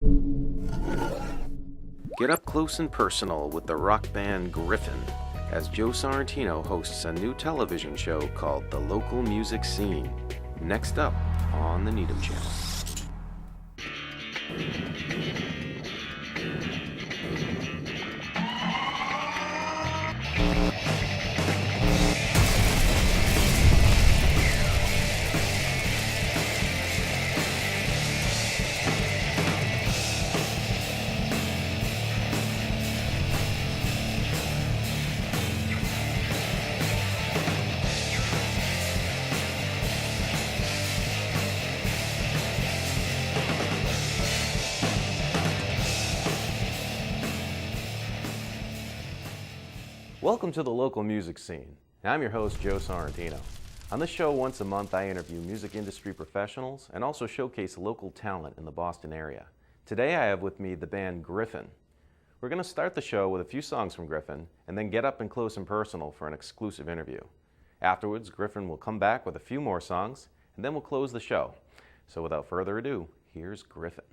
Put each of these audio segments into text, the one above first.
Get up close and personal with the rock band Griffon as Joe Sorrentino hosts a new television show called The Local Music Scene. Next up on the Needham Channel. Welcome to the Local Music Scene. I'm your host, Joe Sorrentino. On this show, once a month, I interview music industry professionals and also showcase local talent in the Boston area. Today, I have with me the band Griffon. We're going to start the show with a few songs from Griffon and then get up and close and personal for an exclusive interview. Afterwards, Griffon will come back with a few more songs and then we'll close the show. So without further ado, here's Griffon.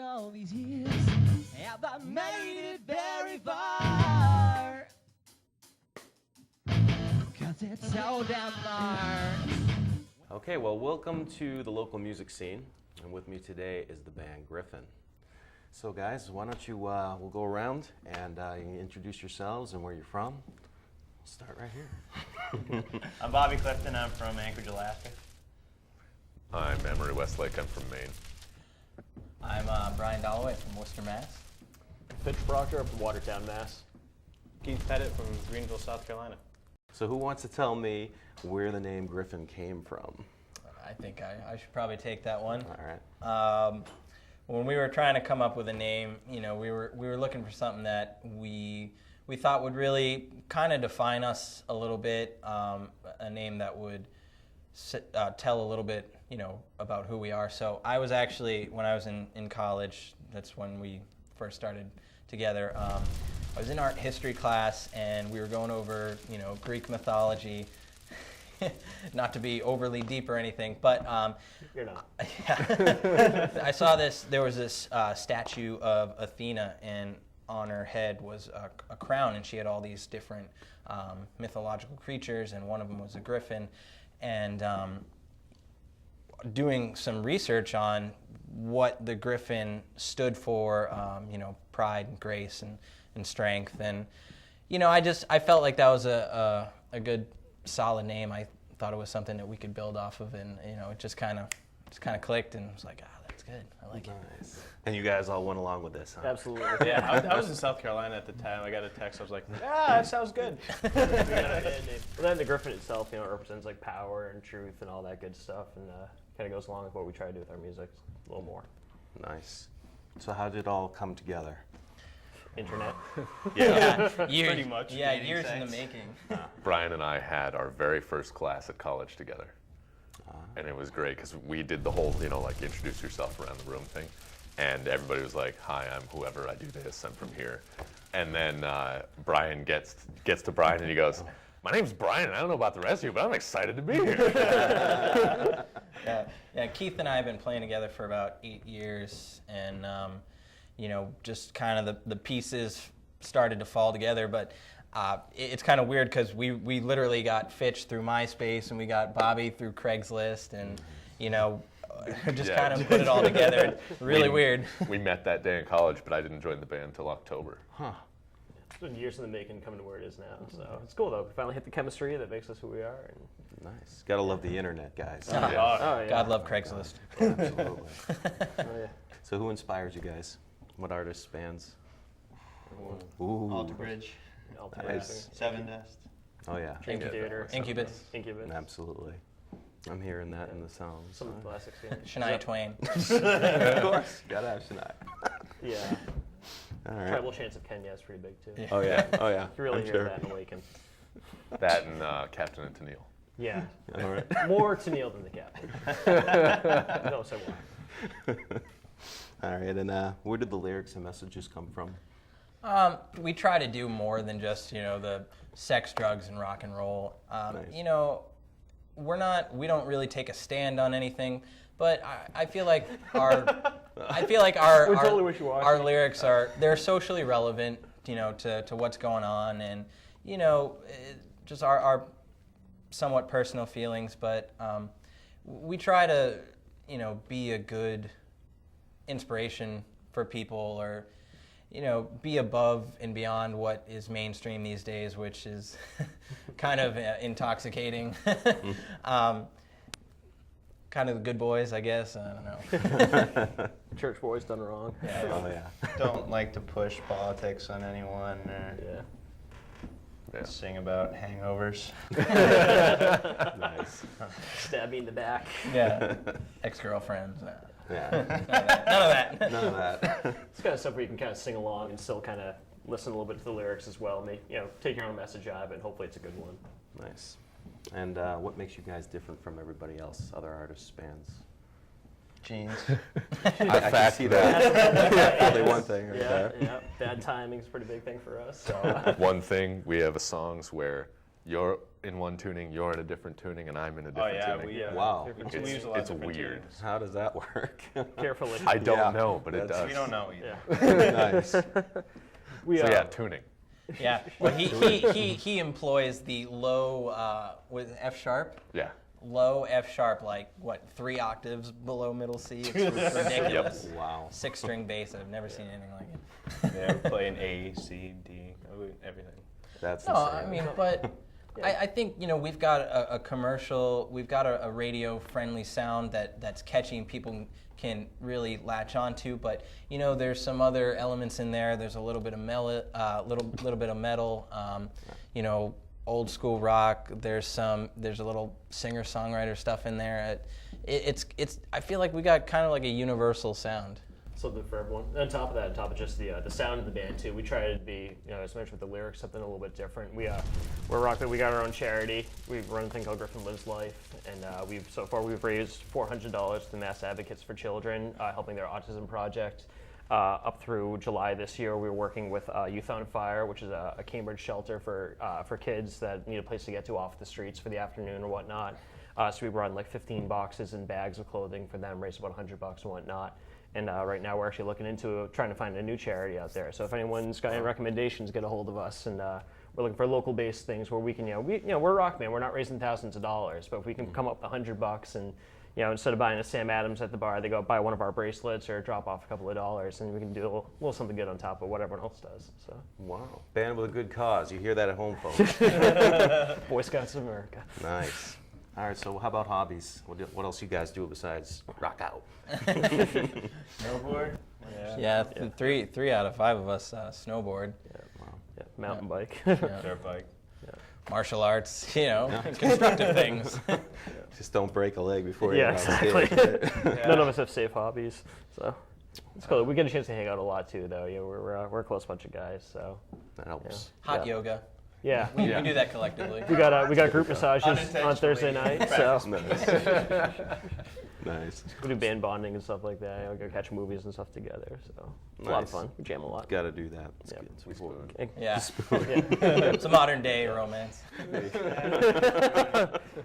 All these years, have I made it very far? 'Cause it's so damn hard. Okay, well, welcome to the Local Music Scene, and with me today is the band Griffon. So guys, why don't you, we'll go around and you can introduce yourselves and where you're from. We'll start right here. I'm Bobby Clifton, I'm from Anchorage, Alaska. I'm Emery Westlake, I'm from Maine. I'm Brian Dalloway from Worcester, Mass. Fitch Proctor from Watertown, Mass. Keith Pettit from Greenville, South Carolina. So who wants to tell me where the name Griffon came from? I think I should probably take that one. All right. When we were trying to come up with a name, we were looking for something that we thought would really kind of define us a little bit, a name that would tell a little bit, about who we are. So I was actually, when I was in college, that's when we first started together, I was in art history class and we were going over, Greek mythology, not to be overly deep or anything, but You're not. yeah. I saw there was this statue of Athena, and on her head was a crown, and she had all these different mythological creatures, and one of them was a griffin. And doing some research on what the griffin stood for, pride and grace and strength, and I felt like that was a good solid name. I thought it was something that we could build off of, and it just kind of clicked, and I was like, that's good. I like it. Nice. And you guys all went along with this, huh? Absolutely. Yeah, I was in South Carolina at the time. I got a text. I was like, that sounds good. Well, then the Griffin itself, it represents like power and truth and all that good stuff, and kind of goes along with what we try to do with our music a little more. Nice. So how did it all come together? Internet. Yeah, Pretty much. Yeah, Dating years in the sites. making. Brian and I had our very first class at college together. And it was great because we did the whole, introduce yourself around the room thing. And everybody was like, hi, I'm whoever, I do this, I'm from here. And then Brian gets to Brian and he goes, my name's Brian and I don't know about the rest of you, but I'm excited to be here. Yeah, Keith and I have been playing together for about 8 years, and just kind of the pieces started to fall together. But it's kind of weird because we literally got Fitch through MySpace, and we got Bobby through Craigslist, and just kind of put it all together. Really weird. We met that day in college, but I didn't join the band until October. Huh. It's been years in the making, coming to where it is now. So it's cool though. We finally hit the chemistry that makes us who we are. And Nice. Gotta love the internet, guys. Oh, yeah. God love Craigslist. Absolutely. Oh, yeah. So who inspires you guys? What artists, bands? Ooh. Alter Bridge, Nice. Seven Dust. Oh yeah. Dream Theater. Incubus. Incubus. Absolutely. I'm hearing that in the songs. Some of the classics. Yeah. Shania Twain. Of course, gotta have Shania. Yeah. All right. Tribal Chants of Kenya is pretty big too. Yeah. Oh yeah, oh yeah. You really I'm hear sure. that in Awaken. That and Captain and Tennille. Yeah. All right. More Tennille than the Captain. No, so why? All right, and where did the lyrics and messages come from? We try to do more than just, the sex, drugs, and rock and roll. Nice. We don't really take a stand on anything, but I feel like our totally wishy-washy. our lyrics they're socially relevant, to what's going on, and just our somewhat personal feelings, but we try to be a good inspiration for people, or be above and beyond what is mainstream these days, which is kind of intoxicating. Kind of the good boys, I guess. I don't know. Church boys done wrong. Oh yeah. Don't like to push politics on anyone or Yeah. Yeah. sing about hangovers. Nice. Stab me in the back. Yeah. Ex-girlfriends. Yeah. None of that. None of that. It's kind of stuff where you can kind of sing along and still kind of listen a little bit to the lyrics as well. Take your own message out of it, and hopefully it's a good one. Nice. And what makes you guys different from everybody else, other artists, bands? Jeans. I can see that. Probably one thing right Yeah, there. yeah. Bad timing's a pretty big thing for us. So. One thing, we have songs where you're in one tuning, you're in a different tuning, and I'm in a different tuning. Wow. We use a lot of It's different weird. tunes. How does that work? Carefully. I don't Yeah. know, but it That's- does. We don't know either. Nice. We, So yeah, tuning. Yeah. Well, he employs the low with F sharp. Yeah. Low F sharp, like 3 octaves below middle C. It's ridiculous. Wow. 6-string bass. I've never seen anything like it. Yeah, we play an A, C, D, everything. That's No, insane. I mean, but I think we've got a commercial, we've got a radio-friendly sound that's catchy and people can really latch onto. But there's some other elements in there. There's a little bit of little bit of metal. Old school rock. There's a little singer-songwriter stuff in there. It's. I feel like we got kind of like a universal sound. Something for everyone. On top of just the sound of the band too, we try to be, as mentioned with the lyrics, something a little bit different. We're rock. We got our own charity. We run a thing called Griffon Lives Life, and we've raised $400 to the Mass Advocates for Children, helping their autism project. Up through July this year, we were working with Youth on Fire, which is a Cambridge shelter for kids that need a place to get to off the streets for the afternoon or whatnot. So we run like 15 boxes and bags of clothing for them, raise about $100 and whatnot. And right now we're actually looking into trying to find a new charity out there. So if anyone's got any recommendations, get a hold of us. And we're looking for local-based things where we can, we're a rock band. We're not raising thousands of dollars, but if we can come up with $100 and instead of buying a Sam Adams at the bar, they go buy one of our bracelets or drop off a couple of dollars, and we can do a little something good on top of what everyone else does. So, Wow. Band with a good cause. You hear that at home, folks. Boy Scouts of America. Nice. All right, so how about hobbies? What else you guys do besides rock out? Snowboard? Yeah, 3 out of 5 of us snowboard. Yeah, mountain bike. Dirt bike. Martial arts, constructive things. Just don't break a leg before you Yeah, get on exactly. stage. Right? None of us have safe hobbies, so it's cool. We get a chance to hang out a lot too, though. We're a close bunch of guys, so That helps. Hot Yeah. yoga. yeah. We do that collectively. We got group massages on Thursday night, so Nice. Nice. we do band bonding and stuff like that. We go catch movies and stuff together, so it's a lot of Nice. fun. We jam a lot. Got to do that. It's Yeah. good. It's important. Yeah. Yeah. It's a modern day romance.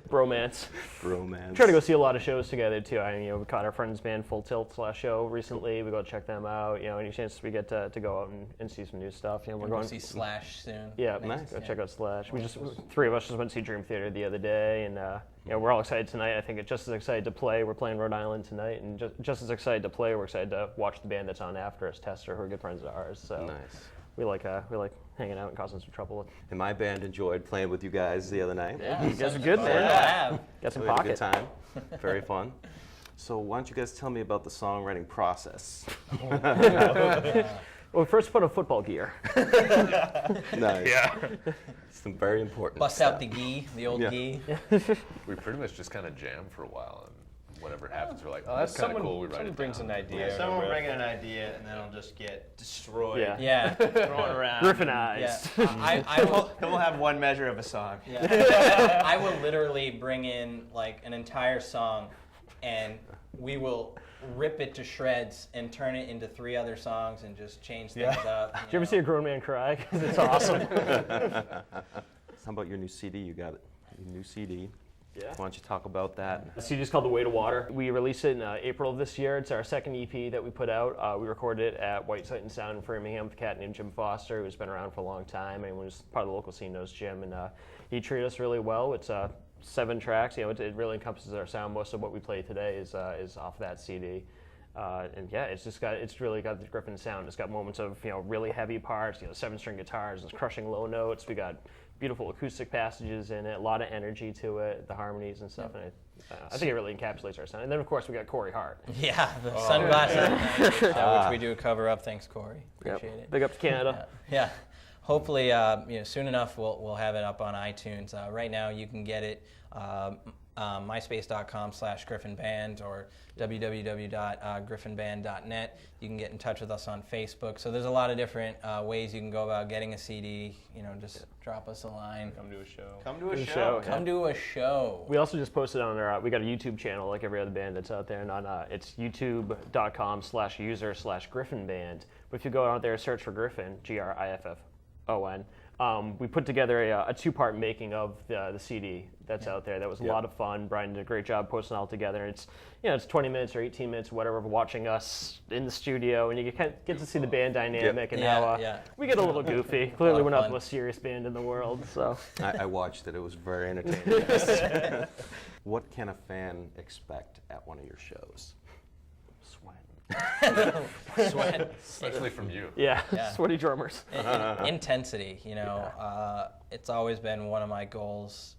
Bromance. Romance. Try to go see a lot of shows together too. We caught our friend's band Full Tilt last show recently. We go check them out. Any chance we get to go out and see some new stuff. We're We're going to see Slash soon. Yeah, Nice. Go check out Slash. Three of us just went to see Dream Theater the other day, and we're all excited tonight. I think it's just as excited to play. We're playing Rhode Island tonight, and just as excited to play. We're excited to watch the band that's on after us, Tester, who are good friends of ours. So Nice. we like hanging out and causing some trouble. And my band enjoyed playing with you guys the other night. Yeah, you guys are good, Yeah. man. Got some We had a good pocket. time. Very fun. So why don't you guys tell me about the songwriting process? Well, we first put on football gear. Nice. Yeah. It's very important. Bust out the gi, the old Yeah. gi. We pretty much just kind of jam for a while, and whatever happens, we're like, oh, that's kind of cool. We write Someone it brings down. an idea. Yeah, Someone will bring in an idea, and then it'll just get destroyed. Yeah. Yeah. Thrown around. Griffonized. Yeah. I will. Then we'll have one measure of a song. Yeah. I will literally bring in like an entire song, and we will rip it to shreds and turn it into 3 other songs and just change things up. Did you ever see a grown man cry? 'Cause it's awesome. How about your new CD? You got it. Your new CD. Yeah. Why don't you talk about that? The CD is called The Way to Water. We released it in April of this year. It's our second EP that we put out. We recorded it at White Sight and Sound in Framingham with a cat named Jim Foster, who's been around for a long time. Anyone who's part of the local scene knows Jim, and he treated us really well. It's 7 tracks. It really encompasses our sound. Most of what we play today is off that CD. And yeah, it's really got the Griffon sound. It's got moments of really heavy parts, 7-string guitars, and crushing low notes. We got beautiful acoustic passages in it, a lot of energy to it, the harmonies and stuff. And I think it really encapsulates our sound. And then of course we got Corey Hart. Yeah, the sunglasses, which we do a cover of. Thanks, Corey. Appreciate it. Big up to Canada. Yeah. Hopefully, soon enough we'll have it up on iTunes. Right now, you can get it myspace.com/griffonband or www.griffonband.net. You can get in touch with us on Facebook. So there's a lot of different ways you can go about getting a CD. Just drop us a line. Come to a show. Come to a a show. show, yeah. Come to a show. We also just posted on our, we got a YouTube channel like every other band that's out there, and on it's youtube.com/user/griffonband. But if you go out there and search for Griffon, Griffon, we put together a 2-part making of the CD that's out there. That was a lot of fun. Brian did a great job posting it all together. And it's 20 minutes or 18 minutes, whatever, of watching us in the studio, and you get to see the band dynamic and how we get a little goofy. Clearly, we're not the most serious band in the world. So I watched it. It was very entertaining. What can a fan expect at one of your shows? Sweat. Especially from you. Yeah. Sweaty drummers. Intensity, it's always been one of my goals.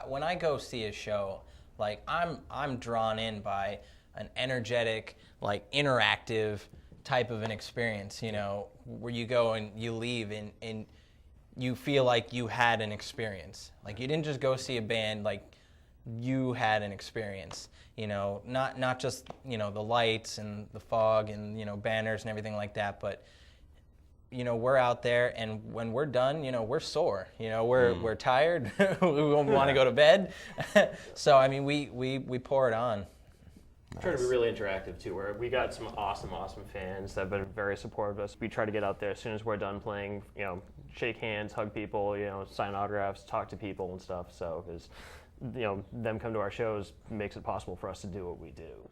When I go see a show, like I'm drawn in by an energetic, like interactive type of an experience, where you go and you leave and you feel like you had an experience. Like you didn't just go see a band, like you had an experience. Not just the lights and the fog and banners and everything like that, but we're out there, and when we're done, we're sore. We're tired. We want to go to bed. So I mean, we pour it on. Try to be really interactive too. Where we got some awesome fans that have been very supportive of us. We try to get out there as soon as we're done playing. Shake hands, hug people. Sign autographs, talk to people and stuff. So because them come to our shows makes it possible for us to do what we do.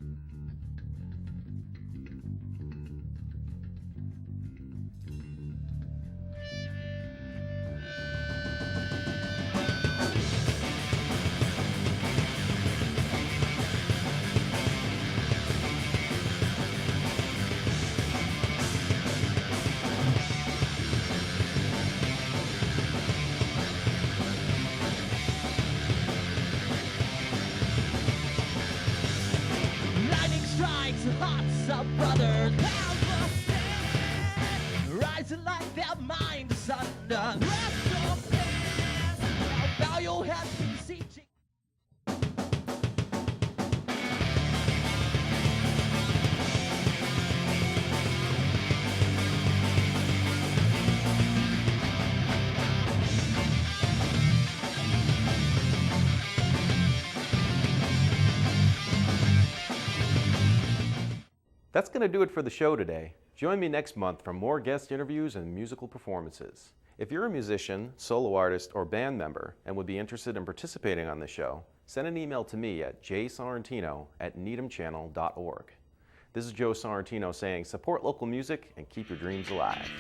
Lightning strikes, hearts of brothers, pounds of stand, rising like their mind asunder. Rest your past, bow your head beseeching. That's going to do it for the show today. Join me next month for more guest interviews and musical performances. If you're a musician, solo artist, or band member and would be interested in participating on the show, send an email to me at jsorrentino@needhamchannel.org. This is Joe Sorrentino saying support local music and keep your dreams alive.